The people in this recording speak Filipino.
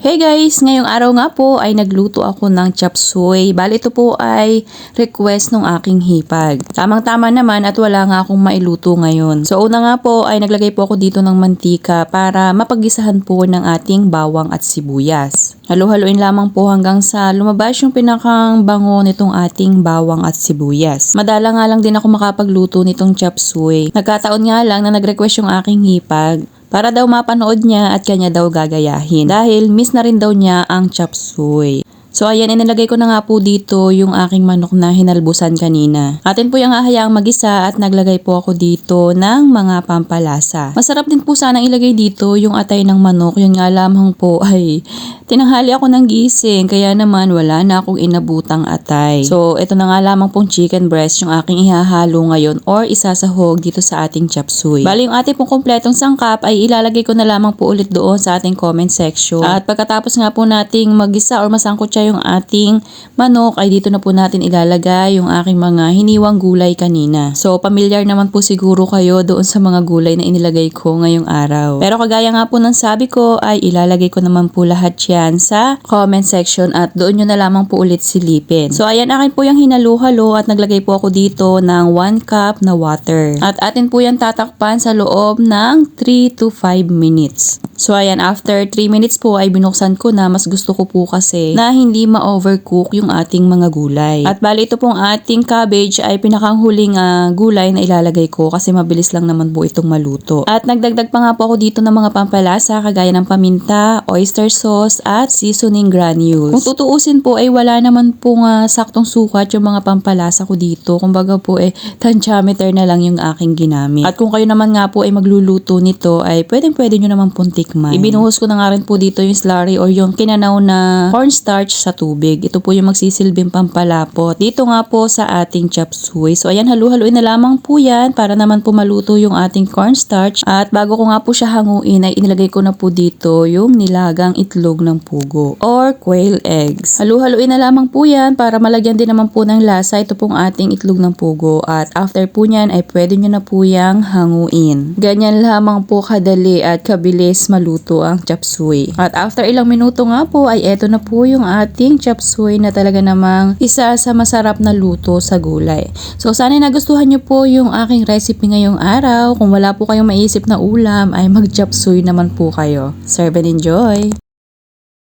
Hey guys! Ngayong araw nga po ay nagluto ako ng chop suey. Bali ito po ay request ng aking hipag. Tamang-tama naman at wala nga akong mailuto ngayon. So una nga po ay naglagay po ako dito ng mantika para mapaggisahan po ng ating bawang at sibuyas. Halo-haloin lamang po hanggang sa lumabas yung pinakang bango nitong ating bawang at sibuyas. Madala nga lang din ako makapagluto nitong chop suey. Nagkataon nga lang na nag-request yung aking hipag para daw mapanood niya at kanya daw gagayahin dahil miss na rin daw niya ang chop suey. So ayan, inilagay ko na nga po dito yung aking manok na hinalbusan kanina. Atin po yung hahayaang magisa at naglagay po ako dito ng mga pampalasa. Masarap din po sanang ilagay dito yung atay ng manok. Yun nga lamang po ay tinanghali ako ng gising kaya naman wala na akong inabutang atay. So ito na nga lamang pong chicken breast yung aking ihahalo ngayon or isasahog dito sa ating chop suey. Bali yung ating pong kompletong sangkap ay ilalagay ko na lamang po ulit doon sa ating comment section. At pagkatapos nga po nating magisa or masangkot siya yung ating manok ay dito na po natin ilalagay yung aking mga hiniwang gulay kanina. So pamilyar naman po siguro kayo doon sa mga gulay na inilagay ko ngayong araw. Pero kagaya nga po ng sabi ko ay ilalagay ko naman po lahat yan sa comment section at doon nyo na lamang po ulit silipin. So ayan, akin po yung hinalo-halo at naglagay po ako dito ng 1 cup na water. At atin po yan tatakpan sa loob ng 3 to 5 minutes. So ayan, after 3 minutes po ay binuksan ko na. Mas gusto ko po kasi na hindi ma-overcook yung ating mga gulay. At bali ito pong ating cabbage ay pinakanghuling gulay na ilalagay ko kasi mabilis lang naman po itong maluto. At nagdagdag pa nga po ako dito ng mga pampalasa kagaya ng paminta, oyster sauce at seasoning granules. Kung tutuusin po ay wala naman po saktong sukat yung mga pampalasa ko dito. Kumbaga po tantiameter na lang yung aking ginamit. At kung kayo naman nga po ay magluluto nito ay pwede nyo naman puntik man. Ibinuhos ko na nga rin po dito yung slurry or yung kinanaw na cornstarch sa tubig. Ito po yung magsisilbing pampalapot. Dito nga po sa ating chop suey. So ayan, halu-haluin na lamang po yan para naman po maluto yung ating cornstarch. At bago ko nga po siya hanguin ay inilagay ko na po dito yung nilagang itlog ng pugo or quail eggs. Halu-haluin na lamang po yan para malagyan din naman po ng lasa ito pong ating itlog ng pugo. At after po nyan ay pwede nyo na po yang hanguin. Ganyan lamang po kadali at kabilis maluto ang chop suey. At after ilang minuto nga po ay eto na po yung ating chop suey na talaga namang isa sa masarap na luto sa gulay. So sana nagustuhan nyo po yung aking recipe ngayong araw. Kung wala po kayong maisip na ulam ay mag chop suey naman po kayo. Serve and enjoy!